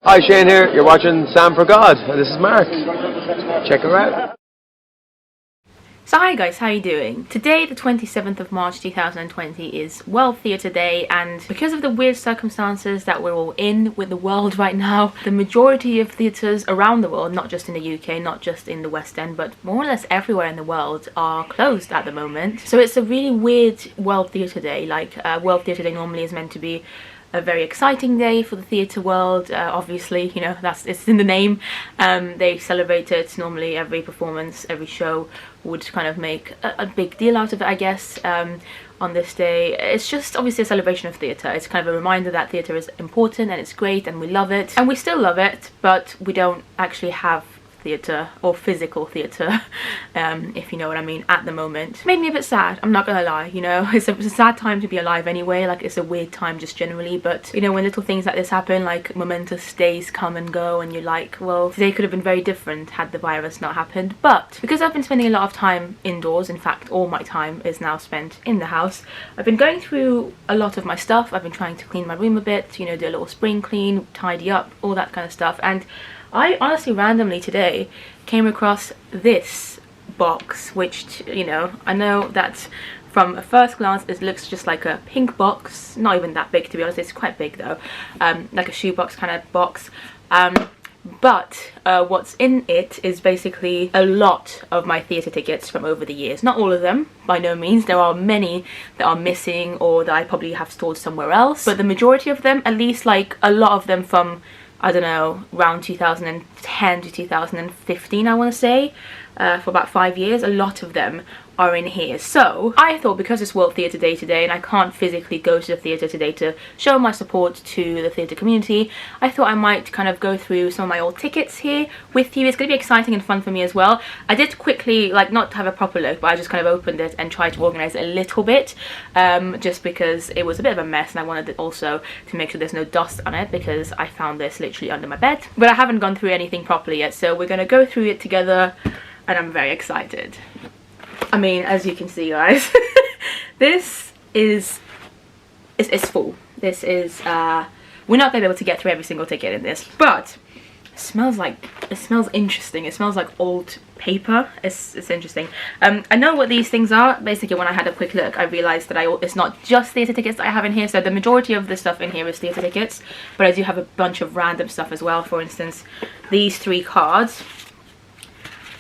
Hi, Shane here. You're watching Sam for God, and this is Mark. Check her out. So hi guys, how are you doing? Today, the 27th of March 2020 is World Theatre Day, and because of the weird circumstances that we're all in with the world right now, the majority of theatres around the world, not just in the UK, not just in the West End, but more or less everywhere in the world, are closed at the moment. So it's a really weird World Theatre Day. World Theatre Day normally is meant to be a very exciting day for the theatre world. Obviously, you know, it's in the name. They celebrate it. Normally every performance, every show would kind of make a big deal out of it, I guess, on this day. It's just obviously a celebration of theatre. It's kind of a reminder that theatre is important and it's great and we love it. And we still love it, but we don't actually have theatre or physical theatre, if you know what I mean, at the moment. Made me a bit sad, I'm not gonna lie, you know. It's a sad time to be alive anyway. Like, it's a weird time just generally, but you know, when little things like this happen, like momentous days come and go, and you're like, well, today could have been very different had the virus not happened. But because I've been spending a lot of time indoors, in fact all my time is now spent in the house, I've been going through a lot of my stuff. I've been trying to clean my room a bit, you know, do a little spring clean, tidy up, all that kind of stuff. And I honestly randomly today came across this box, which, you know, I know that from a first glance it looks just like a pink box, not even that big to be honest. It's quite big though, like a shoebox kind of box, but what's in it is basically a lot of my theatre tickets from over the years. Not all of them, by no means. There are many that are missing or that I probably have stored somewhere else, but the majority of them, at least like a lot of them from, I don't know, around 2010 to 2015, I want to say, for about 5 years, a lot of them are in here. So I thought, because it's World Theatre Day today and I can't physically go to the theatre today to show my support to the theatre community, I thought I might kind of go through some of my old tickets here with you. It's going to be exciting and fun for me as well. I did quickly, like, not have a proper look, but I just kind of opened it and tried to organise it a little bit, just because it was a bit of a mess, and I wanted it also to make sure there's no dust on it, because I found this literally under my bed. But I haven't gone through anything properly yet, so we're going to go through it together, and I'm very excited. I mean, as you can see, guys, this is, it's full. This is, we're not going to be able to get through every single ticket in this, but it smells interesting. It smells like old paper. It's interesting. I know what these things are. Basically, when I had a quick look, I realised that it's not just theatre tickets that I have in here. So the majority of the stuff in here is theatre tickets, but I do have a bunch of random stuff as well. For instance, these 3 cards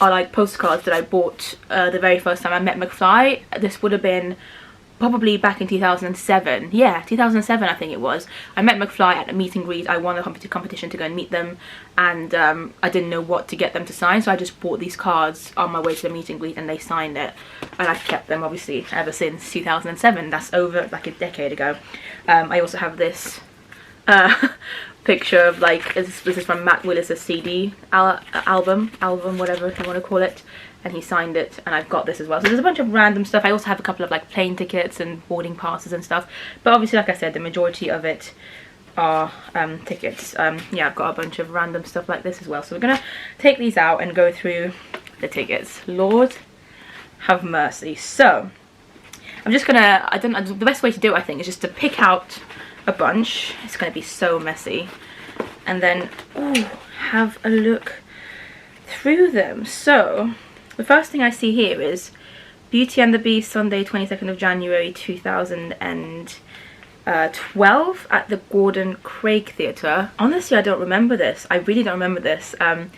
are like postcards that I bought the very first time I met McFly. This would have been probably back in 2007. Yeah, 2007 I think it was. I met McFly at a meet and greet. I won a competition to go and meet them, and I didn't know what to get them to sign, so I just bought these cards on my way to the meet and greet, and they signed it, and I've kept them obviously ever since 2007. That's over like a decade ago. I also have this picture of, like, this is from Matt Willis's CD album, whatever you want to call it, and he signed it, and I've got this as well. So there's a bunch of random stuff. I also have a couple of like plane tickets and boarding passes and stuff, but obviously, like I said, the majority of it are tickets. Yeah, I've got a bunch of random stuff like this as well, so we're gonna take these out and go through the tickets. Lord have mercy. So I'm just gonna, the best way to do it, I think, is just to pick out a bunch. It's going to be so messy, and then have a look through them. So the first thing I see here is Beauty and the Beast, Sunday 22nd of January 2012 at the Gordon Craig Theatre. Honestly, I don't remember this. I really don't remember this. I'm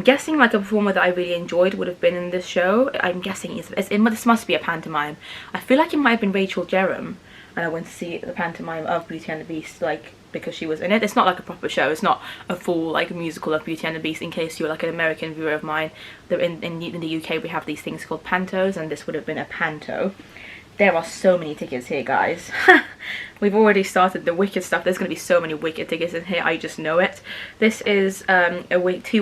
guessing like a performer that I really enjoyed would have been in this show. I'm guessing this must be a pantomime. I feel like it might have been Rachel Jerram, and I went to see the pantomime of Beauty and the Beast, like, because she was in it. It's not like a proper show. It's not a full like musical of Beauty and the Beast, in case you're like an American viewer of mine. In the UK we have these things called pantos, and this would have been a panto. There are so many tickets here, guys. We've already started the Wicked stuff. There's going to be so many Wicked tickets in here, I just know it. This is 2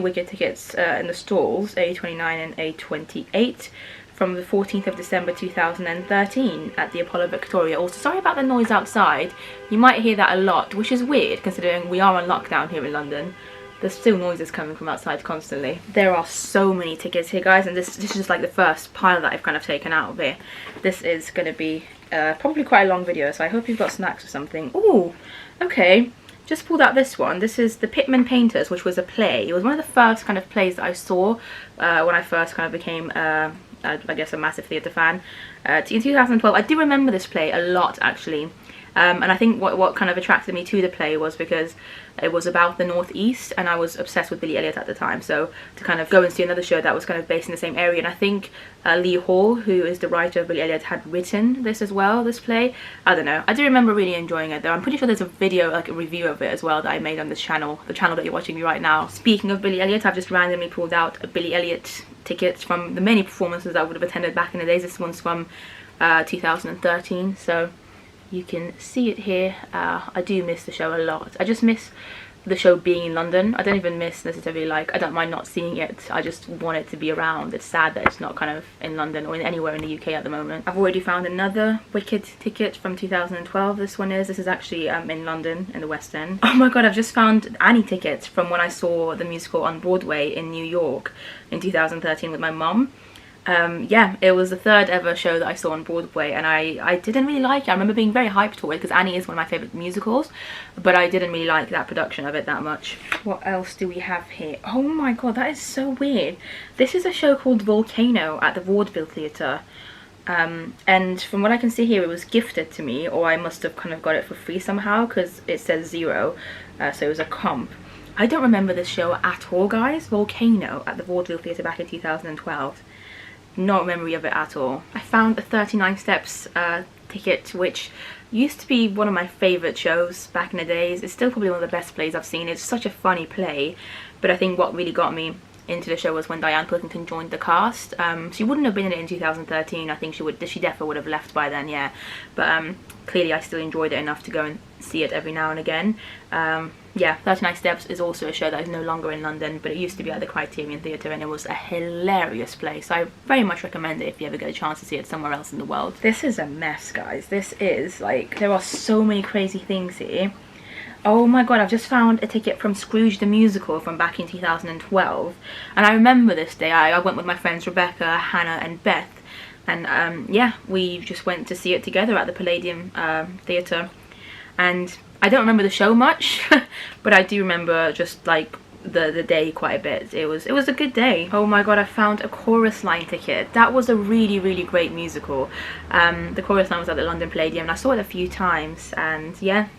Wicked tickets in the stalls, A29 and A28. From the 14th of December 2013 at the Apollo Victoria. Also, sorry about the noise outside. You might hear that a lot, which is weird considering we are on lockdown here in London. There's still noises coming from outside constantly. There are so many tickets here, guys, and this is just like the first pile that I've kind of taken out of here. This is going to be probably quite a long video, so I hope you've got snacks or something. Ooh, okay. just pulled out this one. This is The Pitman Painters, which was a play. It was one of the first kind of plays that I saw when I first kind of became, I guess, a massive theatre fan. In 2012, I do remember this play a lot, actually. And I think what kind of attracted me to the play was because it was about the Northeast, and I was obsessed with Billy Elliot at the time. So to kind of go and see another show that was kind of based in the same area, and I think Lee Hall, who is the writer of Billy Elliot, had written this as well, this play. I don't know. I do remember really enjoying it though. I'm pretty sure there's a video, like a review of it as well, that I made on this channel, the channel that you're watching me right now. Speaking of Billy Elliot, I've just randomly pulled out a Billy Elliot ticket from the many performances I would have attended back in the days. This one's from 2013, so you can see it here. I do miss the show a lot. I just miss the show being in London. I don't even miss necessarily, like, I don't mind not seeing it. I just want it to be around. It's sad that it's not kind of in London or in anywhere in the UK at the moment. I've already found another Wicked ticket from 2012. This is actually in London, in the West End. Oh my god, I've just found Annie tickets from when I saw the musical on Broadway in New York in 2013 with my mum. Yeah, it was the third ever show that I saw on Broadway, and I didn't really like it. I remember being very hyped for it because Annie is one of my favourite musicals, but I didn't really like that production of it that much. What else do we have here? Oh my god, that is so weird. This is a show called Volcano at the Vaudeville Theatre. And from what I can see here, it was gifted to me, or I must have kind of got it for free somehow because it says 0, so it was a comp. I don't remember this show at all, guys. Volcano at the Vaudeville Theatre back in 2012. No memory of it at all. I found a 39 Steps ticket, which used to be one of my favourite shows back in the days. It's still probably one of the best plays I've seen. It's such a funny play, but I think what really got me into the show was when Diane Pilkington joined the cast. She wouldn't have been in it in 2013. I think she definitely would have left by then, yeah. But clearly I still enjoyed it enough to go and see it every now and again. Yeah, 39 Steps is also a show that is no longer in London, but it used to be at the Criterion Theatre, and it was a hilarious play, so I very much recommend it if you ever get a chance to see it somewhere else in the world. This is a mess, guys. This is, like, there are so many crazy things here. Oh my god, I've just found a ticket from Scrooge the Musical from back in 2012, and I remember this day. I went with my friends Rebecca, Hannah and Beth, and yeah, we just went to see it together at the Palladium Theatre, and I don't remember the show much, but I do remember just like the day quite a bit. It was a good day. Oh my god, I found a Chorus Line ticket. That was a really great musical. The Chorus Line was at the London Palladium, and I saw it a few times, and yeah,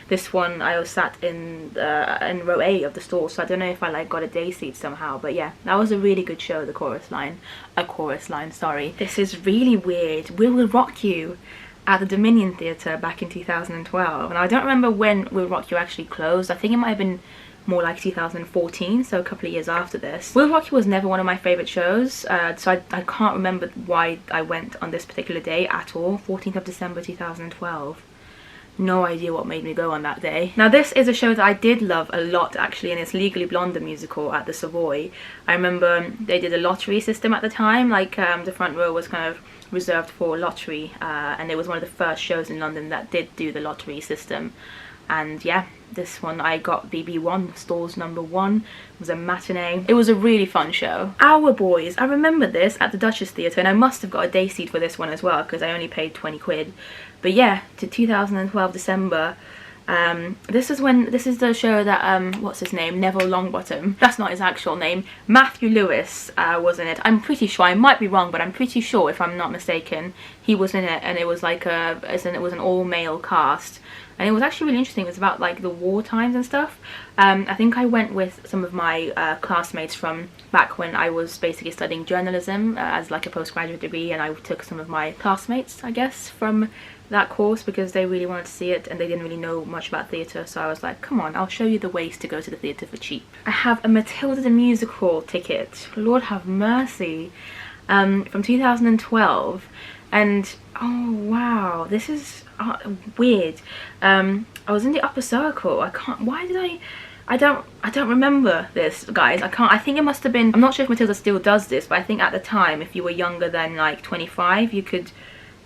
this one I was sat in row A of the stall, so I don't know if I like got a day seat somehow, but yeah, that was a really good show, the Chorus Line. A Chorus Line, sorry. This is really weird. We Will Rock You at the Dominion Theatre back in 2012, and I don't remember when Will Rock You actually closed. I think it might have been more like 2014, so a couple of years after this. Will Rock You was never one of my favourite shows, so I can't remember why I went on this particular day at all. 14th of December 2012. No idea what made me go on that day. Now this is a show that I did love a lot actually, and it's Legally Blonde the musical at the Savoy. I remember they did a lottery system at the time, like the front row was kind of reserved for lottery, and it was one of the first shows in London that did do the lottery system. And yeah, this one I got BB1, stalls number 1. It was a matinee. It was a really fun show. Our Boys, I remember this at the Duchess Theatre, and I must have got a day seat for this one as well because I only paid 20 quid. But yeah, to 2012 December. This is the show that what's his name, Neville Longbottom, that's not his actual name, Matthew Lewis was in it. I'm pretty sure, I might be wrong, but I'm pretty sure, if I'm not mistaken, he was in it, and it was like it was an all-male cast, and it was actually really interesting. It was about like the war times and stuff. I think I went with some of my classmates from back when I was basically studying journalism as like a postgraduate degree, and I took some of my classmates, I guess, from that course because they really wanted to see it and they didn't really know much about theatre, so I was like, come on, I'll show you the ways to go to the theatre for cheap. I have a Matilda the Musical ticket, Lord have mercy, from 2012, and oh wow, this is weird. I was in the upper circle. I don't remember this, guys. I think it must have been, I'm not sure if Matilda still does this, but I think at the time, if you were younger than like 25, you could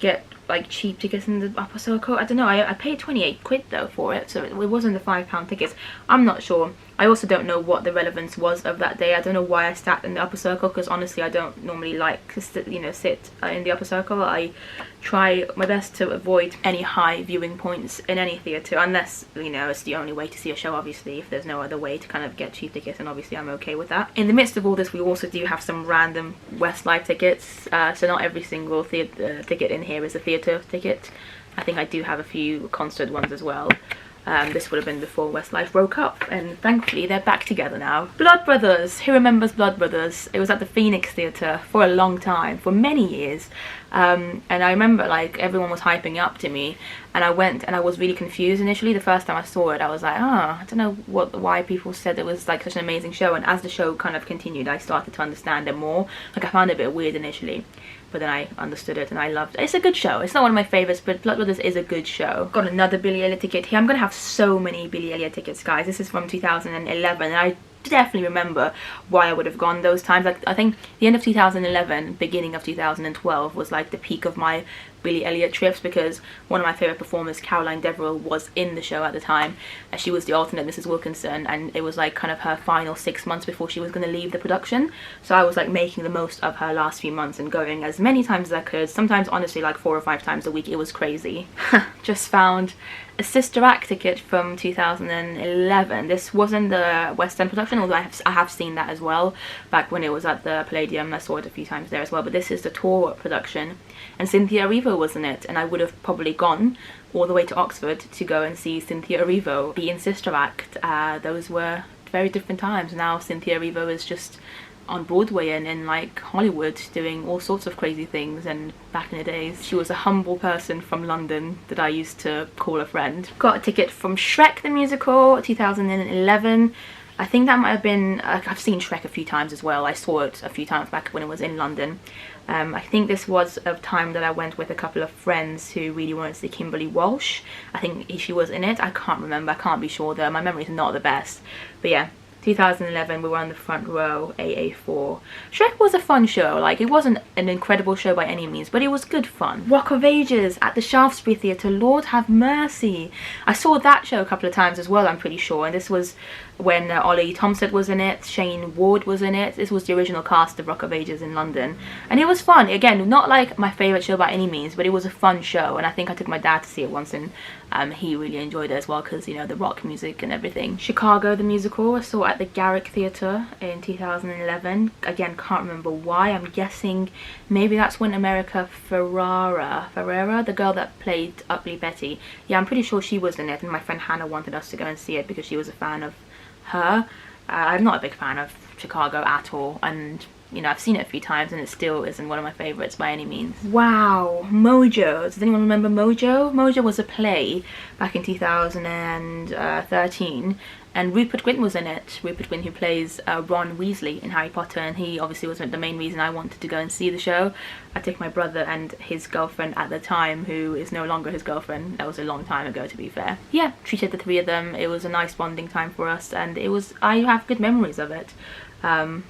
get like cheap tickets in the upper circle. I don't know, I paid 28 quid though for it, so it wasn't the £5 tickets. I'm not sure I also don't know what the relevance was of that day. I don't know why I sat in the upper circle, because honestly I don't normally like to sit, you know, sit in the upper circle. I try my best to avoid any high viewing points in any theatre, unless, you know, it's the only way to see a show. Obviously, if there's no other way to kind of get cheap tickets, and obviously I'm okay with that. In the midst of all this, we also do have some random Westlife tickets, so not every single ticket in here is a theatre ticket. I think I do have a few concert ones as well. This would have been before Westlife broke up, and thankfully they're back together now. Blood Brothers, who remembers Blood Brothers? It was at the Phoenix Theatre for a long time, for many years. And I remember like everyone was hyping up to me, and I went and I was really confused initially. The first time I saw it I was like, I don't know why people said it was like such an amazing show, and as the show kind of continued I started to understand it more. Like I found it a bit weird initially, but then I understood it and I loved it. It's a good show. It's not one of my favourites, but Blood Brothers is a good show. Got another Billy Elliot ticket here. I'm gonna have so many Billy Elliot tickets, guys. This is from 2011, and I definitely remember why I would have gone those times. Like I think the end of 2011, beginning of 2012 was like the peak of my Billy Elliot trips, because one of my favourite performers, Caroline Deverell, was in the show at the time, and she was the alternate Mrs. Wilkinson, and it was like kind of her final 6 months before she was going to leave the production. So I was like making the most of her last few months and going as many times as I could, sometimes honestly like 4 or 5 times a week. It was crazy. Just found a Sister Act ticket from 2011. This wasn't the West End production, although I have seen that as well back when it was at the Palladium. I saw it a few times there as well, but this is the tour production, and Cynthia Erivo was in it, and I would have probably gone all the way to Oxford to go and see Cynthia Erivo be in Sister Act. Those were very different times. Now Cynthia Erivo is just on Broadway and in like Hollywood doing all sorts of crazy things, and back in the days she was a humble person from London that I used to call a friend. Got a ticket from Shrek the Musical 2011. I think that might have been, I've seen Shrek a few times as well. I saw it a few times back when it was in London. I think this was a time that I went with a couple of friends who really wanted to see Kimberly Walsh. I think she was in it. I can't remember. I can't be sure though. My memory is not the best. But yeah, 2011, we were on the front row, AA4. Shrek was a fun show. Like, it wasn't an incredible show by any means, but it was good fun. Rock of Ages at the Shaftesbury Theatre. Lord have mercy. I saw that show a couple of times as well, I'm pretty sure. And this was when Ollie Thompson was in it, Shane Ward was in it. This was the original cast of Rock of Ages in London. And it was fun. Again, not like my favourite show by any means, but it was a fun show. And I think I took my dad to see it once, and he really enjoyed it as well, because, you know, the rock music and everything. Chicago the Musical, I saw at the Garrick Theatre in 2011. Again, can't remember why. I'm guessing maybe that's when America Ferrera, the girl that played Ugly Betty, yeah, I'm pretty sure she was in it, and my friend Hannah wanted us to go and see it because she was a fan of her. I'm not a big fan of Chicago at all, and you know, I've seen it a few times and it still isn't one of my favourites by any means. Wow, Mojo. Does anyone remember Mojo? Mojo was a play back in 2013, and Rupert Grint was in it. Rupert Grint, who plays Ron Weasley in Harry Potter, and he obviously was the main reason I wanted to go and see the show. I took my brother and his girlfriend at the time, who is no longer his girlfriend. That was a long time ago, to be fair. Yeah, treated the three of them. It was a nice bonding time for us, and I have good memories of it.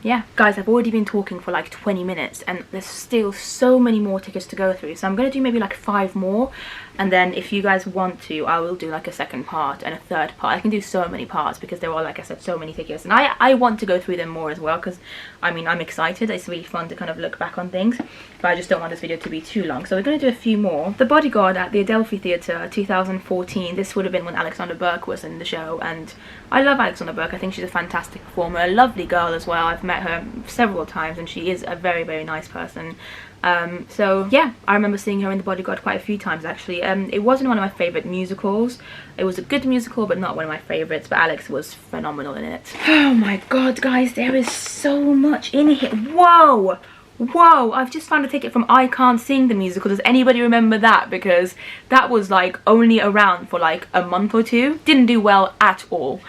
Yeah, guys, I've already been talking for like 20 minutes and there's still so many more tickets to go through, so I'm gonna do maybe like 5 more, and then if you guys want to, I will do like a second part and a third part. I can do so many parts because there are, like I said, so many tickets, and I want to go through them more as well, because I mean, I'm excited. It's really fun to kind of look back on things, but I just don't want this video to be too long, so we're gonna do a few more. The Bodyguard at the Adelphi Theatre 2014. This would have been when Alexandra Burke was in the show, and I love Alexandra Burke. I think she's a fantastic performer, a lovely girl as well. I've met her several times and she is a very, very nice person. So yeah, I remember seeing her in The Bodyguard quite a few times actually. It wasn't one of my favourite musicals. It was a good musical, but not one of my favourites, but Alex was phenomenal in it. Oh my god, guys, there is so much in here. Whoa! Whoa, I've just found a ticket from I Can't Sing the Musical. Does anybody remember that? Because that was like only around for like a month or two. Didn't do well at all.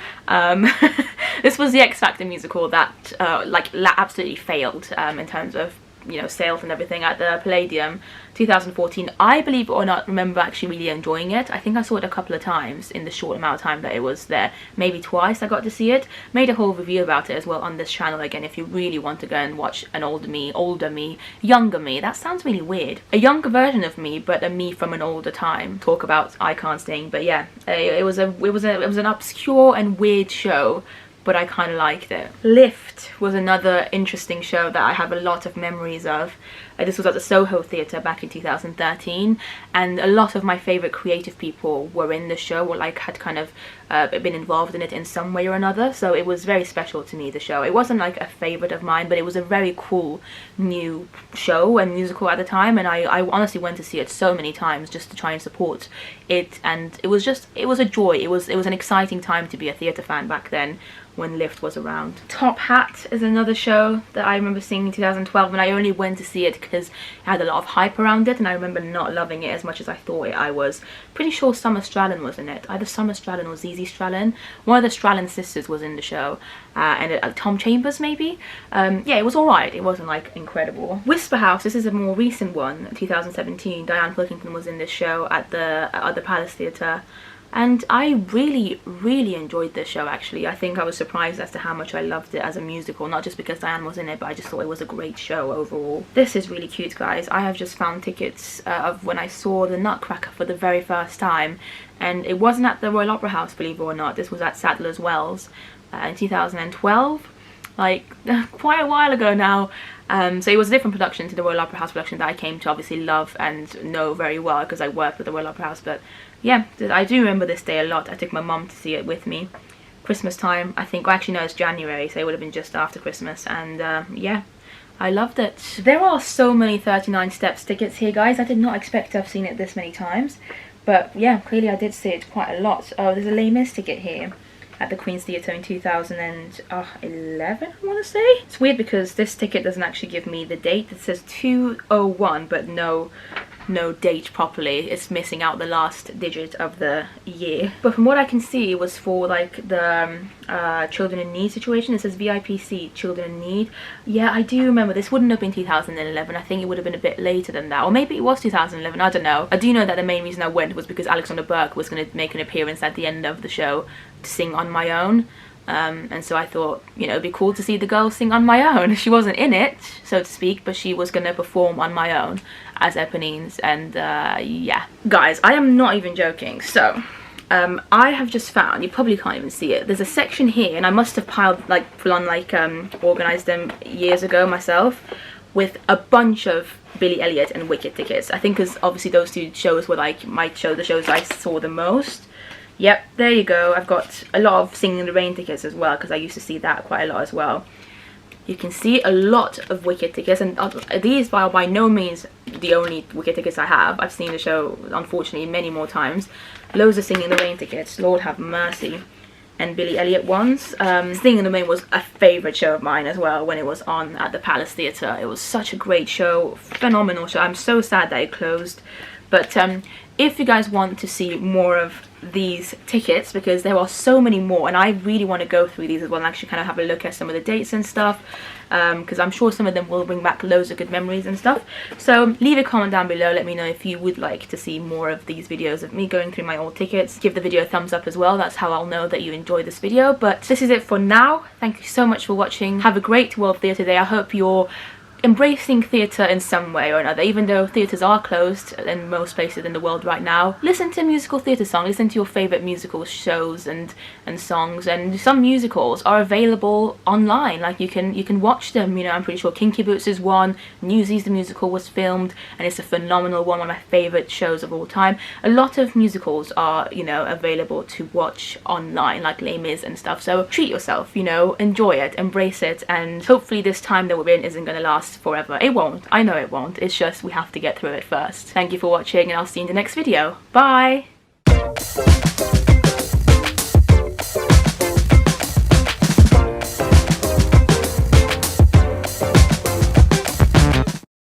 This was the X Factor musical that absolutely failed in terms of, you know, sales and everything at the Palladium 2014. I, believe it or not, remember actually really enjoying it. I think I saw it a couple of times in the short amount of time that it was there. Maybe twice I got to see it. Made a whole review about it as well on this channel again if you really want to go and watch an older me, younger me. That sounds really weird. A younger version of me, but a me from an older time. Talk about I Can't Sing. But yeah, it was an obscure and weird show but I kind of liked it. Lift was another interesting show that I have a lot of memories of. This was at the Soho Theatre back in 2013, and a lot of my favourite creative people were in the show, or like had kind of been involved in it in some way or another, so it was very special to me, the show. It wasn't like a favourite of mine, but it was a very cool new show and musical at the time, and I honestly went to see it so many times just to try and support it, and it was a joy. It was an exciting time to be a theatre fan back then, when Lift was around. Top Hat is another show that I remember seeing in 2012, and I only went to see it because it had a lot of hype around it, and I remember not loving it as much as I thought I was. Pretty sure Summer Strallen was in it. Either Summer Strallen or Zizi Strallen. One of the Strallen sisters was in the show, and Tom Chambers maybe. Yeah, it was alright. It wasn't like incredible. Whisper House, this is a more recent one, 2017. Diane Pilkington was in this show at the Palace Theatre. And I really enjoyed this show, actually. I think I was surprised as to how much I loved it as a musical, not just because Diane was in it, but I just thought it was a great show overall. This is really cute, guys. I have just found tickets of when I saw the Nutcracker for the very first time, and it wasn't at the Royal Opera House, believe it or not. This was at Sadler's Wells in 2012, like quite a while ago now. So it was a different production to the Royal Opera House production that I came to obviously love and know very well because I worked with the Royal Opera House. But yeah, I do remember this day a lot. I took my mum to see it with me. Christmas time, I think. Well, actually no, it's January, so it would have been just after Christmas. And yeah, I loved it. There are so many 39 Steps tickets here, guys. I did not expect to have seen it this many times. But yeah, clearly I did see it quite a lot. Oh, there's a Les Mis ticket here at the Queen's Theatre in 2011, I want to say. It's weird because this ticket doesn't actually give me the date. It says 201, but no date properly. It's missing out the last digit of the year. But from what I can see, it was for like the children in need situation. It says VIP seat, children in need. Yeah, I do remember this wouldn't have been 2011. I think it would have been a bit later than that, or maybe it was 2011. I don't know. I do know that the main reason I went was because Alexander Burke was going to make an appearance at the end of the show to sing On My Own. And so I thought, you know, it'd be cool to see the girl sing On My Own. She wasn't in it, so to speak, but she was gonna perform On My Own as Eponines, and yeah. Guys, I am not even joking. So, I have just found, you probably can't even see it, there's a section here, and I must have piled, like, full on, like, organised them years ago myself, with a bunch of Billy Elliot and Wicked tickets. I think because obviously those two shows were, like, the shows I saw the most. Yep, there you go. I've got a lot of Singing in the Rain tickets as well, because I used to see that quite a lot as well. You can see a lot of Wicked tickets, and these are by no means the only Wicked tickets I have. I've seen the show, unfortunately, many more times. Loads of Singing in the Rain tickets, Lord have mercy. And Billy Elliot ones. Singing in the Rain was a favourite show of mine as well when it was on at the Palace Theatre. It was such a great show, phenomenal show. I'm so sad that it closed. But if you guys want to see more of these tickets, because there are so many more, and I really want to go through these as well and actually kind of have a look at some of the dates and stuff, because I'm sure some of them will bring back loads of good memories and stuff. So leave a comment down below, let me know if you would like to see more of these videos of me going through my old tickets. Give the video a thumbs up as well, that's how I'll know that you enjoyed this video. But this is it for now. Thank you so much for watching. Have a great World Theatre Day. I hope you're embracing theatre in some way or another, even though theatres are closed in most places in the world right now. Listen to musical theatre songs, listen to your favourite musical shows and songs, and some musicals are available online, like you can watch them, you know. I'm pretty sure Kinky Boots is one, Newsies the musical was filmed, and it's a phenomenal one of my favourite shows of all time. A lot of musicals are, you know, available to watch online, like Les Mis and stuff, so treat yourself, you know, enjoy it, embrace it, and hopefully this time that we're in isn't going to last forever. It won't. I know it won't. It's just we have to get through it first. Thank you for watching, and I'll see you in the next video. Bye!